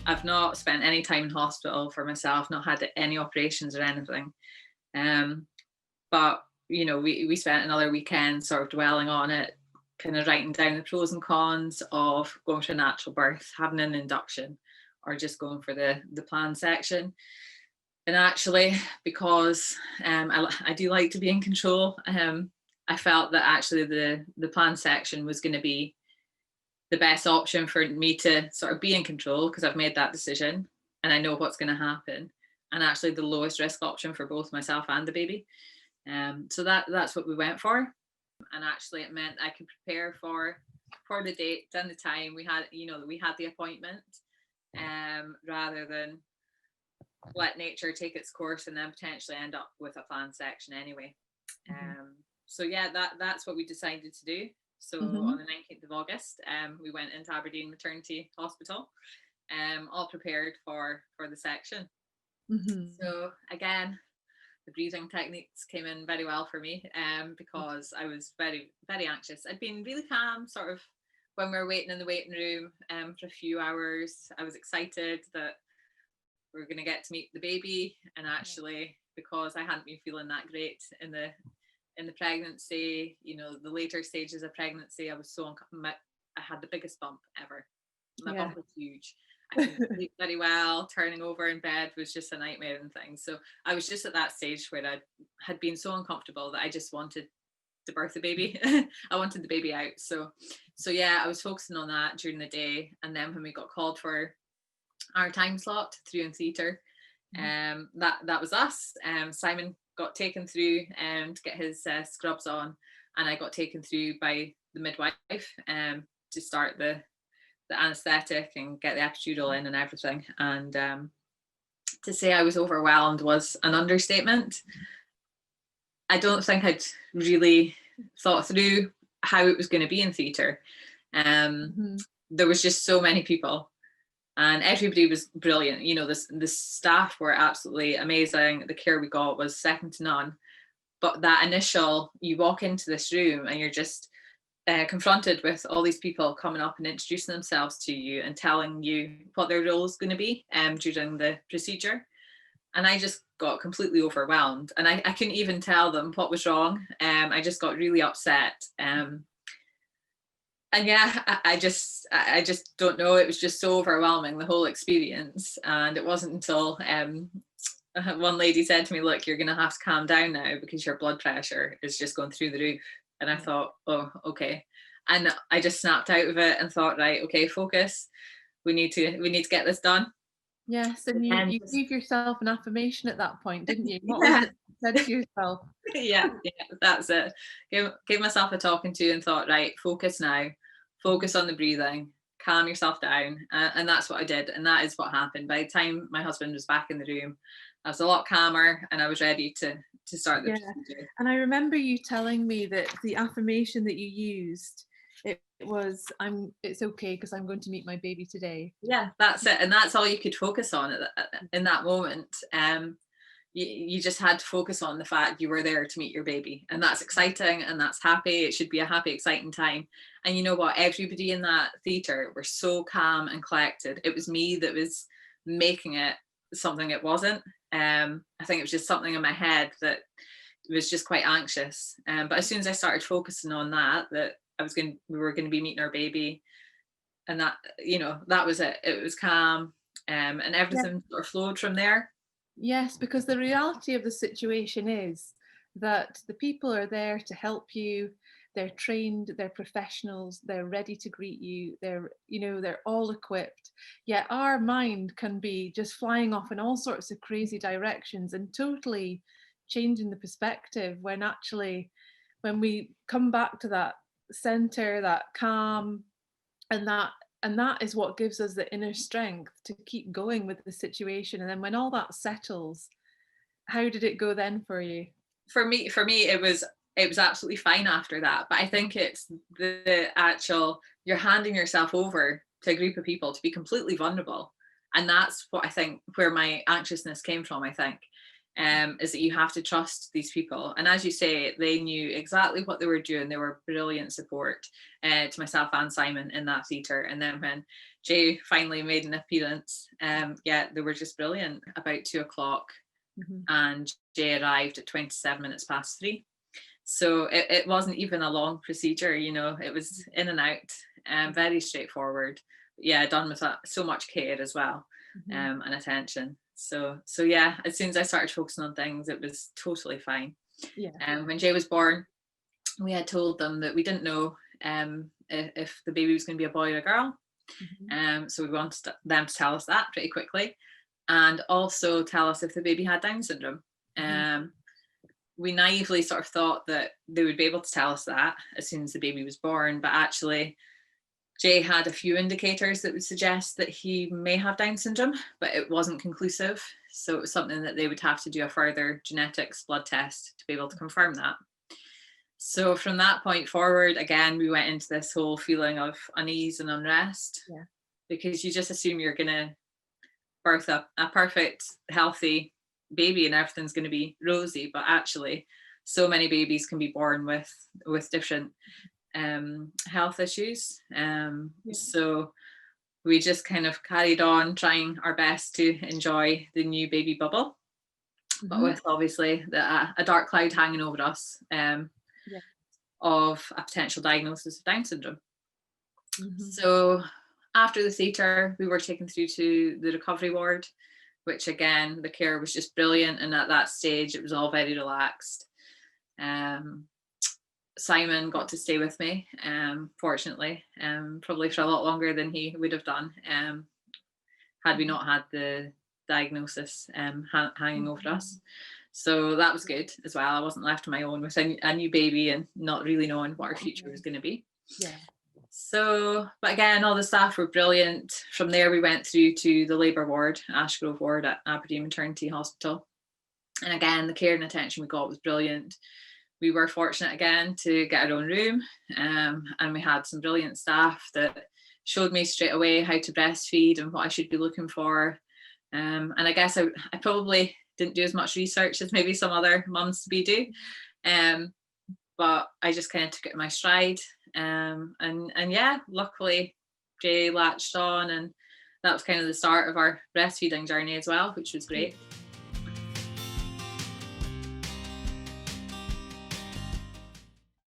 I've not spent any time in hospital for myself, not had any operations or anything. But we spent another weekend sort of dwelling on it, kind of writing down the pros and cons of going for a natural birth, having an induction, or just going for the planned section. And actually, because I do like to be in control, I felt that actually the planned section was going to be the best option for me to sort of be in control, because I've made that decision and I know what's going to happen. And actually the lowest risk option for both myself and the baby. So that's what we went for. And actually it meant I could prepare for the date and the time we had, we had the appointment, rather than let nature take its course and then potentially end up with a planned section anyway. So yeah, that's what we decided to do. So on the 19th of August, we went into Aberdeen Maternity Hospital, all prepared for the section. So again, the breathing techniques came in very well for me, because I was very, very anxious. I'd been really calm sort of when we were waiting in the waiting room for a few hours. I was excited that we were going to get to meet the baby, and actually, because I hadn't been feeling that great in the pregnancy, the later stages of pregnancy, I was I had the biggest bump ever. My bump was huge. I couldn't sleep very well. Turning over in bed was just a nightmare and things. So I was just at that stage where I had been so uncomfortable that I just wanted to birth the baby. I wanted the baby out. So yeah, I was focusing on that during the day. And then when we got called for our time slot through in theatre, that was us. Simon got taken through to get his scrubs on, and I got taken through by the midwife to start the anaesthetic and get the epidural in and everything. And to say I was overwhelmed was an understatement. I don't think I'd really thought through how it was going to be in theatre. There was just so many people, and everybody was brilliant. The staff were absolutely amazing. The care we got was second to none. But that initial, you walk into this room and you're just confronted with all these people coming up and introducing themselves to you and telling you what their role is going to be during the procedure. And I just got completely overwhelmed, and I couldn't even tell them what was wrong. I just got really upset. And yeah, I just don't know. It was just so overwhelming, the whole experience. And it wasn't until one lady said to me, "Look, you're going to have to calm down now because your blood pressure is just going through the roof." And I thought, oh, okay. And I just snapped out of it and thought, right, okay, focus. We need to get this done. Yes, and you gave yourself an affirmation at that point, didn't you? What was it you said to yourself? Yeah, that's it. Gave myself a talking to and thought, right, focus now. Focus on the breathing. Calm yourself down. And that's what I did. And that is what happened. By the time my husband was back in the room, I was a lot calmer and I was ready to start the procedure. And I remember you telling me that the affirmation that you used, it was, it's okay because I'm going to meet my baby today. Yeah, that's it. And that's all you could focus on in that moment. You just had to focus on the fact you were there to meet your baby, and that's exciting and that's happy. It should be a happy, exciting time. And you know what? Everybody in that theatre were so calm and collected. It was me that was making it something it wasn't. I think it was just something in my head that was just quite anxious. But as soon as I started focusing on that we were going to be meeting our baby, and that was it. It was calm, and everything sort of flowed from there. Yes, because the reality of the situation is that the people are there to help you. They're trained, they're professionals, they're ready to greet you, they're all equipped. Yet our mind can be just flying off in all sorts of crazy directions and totally changing the perspective, when actually, when we come back to that center, that calm, and that is what gives us the inner strength to keep going with the situation. And then when all that settles, how did it go then for you? For me, it was absolutely fine after that. But I think it's the actual, you're handing yourself over to a group of people to be completely vulnerable. And that's what I think where my anxiousness came from, I think, is that you have to trust these people. And as you say, they knew exactly what they were doing. They were brilliant support to myself and Simon in that theatre. And then when Jay finally made an appearance. Yeah, they were just brilliant. About 2 o'clock, and Jay arrived at 3. So it wasn't even a long procedure, you know, it was in and out, very straightforward. Yeah, done with so much care as well, and attention. So yeah, as soon as I started focusing on things, it was totally fine. Yeah. When Jay was born, we had told them that we didn't know if the baby was going to be a boy or a girl. So we wanted them to tell us that pretty quickly, and also tell us if the baby had Down syndrome. We naively sort of thought that they would be able to tell us that as soon as the baby was born, but actually Jay had a few indicators that would suggest that he may have Down syndrome, but it wasn't conclusive. So it was something that they would have to do a further genetics blood test to be able to confirm that. So from that point forward, again, we went into this whole feeling of unease and unrest, because you just assume you're going to birth a perfect, healthy baby and everything's going to be rosy, but actually so many babies can be born with different health issues. So we just kind of carried on trying our best to enjoy the new baby bubble, but with obviously a dark cloud hanging over us of a potential diagnosis of Down syndrome. So after the theatre, we were taken through to the recovery ward, which again, the care was just brilliant. And at that stage, it was all very relaxed. Simon got to stay with me, fortunately, probably for a lot longer than he would have done had we not had the diagnosis hanging over us. So that was good as well. I wasn't left on my own with a new baby and not really knowing what our future was going to be. So, but again, all the staff were brilliant. From there, we went through to the labour ward, Ashgrove ward at Aberdeen Maternity Hospital. And again, the care and attention we got was brilliant. We were fortunate again to get our own room, and we had some brilliant staff that showed me straight away how to breastfeed and what I should be looking for. And I guess I probably didn't do as much research as maybe some other mums to be do, but I just kind of took it in my stride. And yeah, luckily Jay latched on, and that was kind of the start of our breastfeeding journey as well, which was great.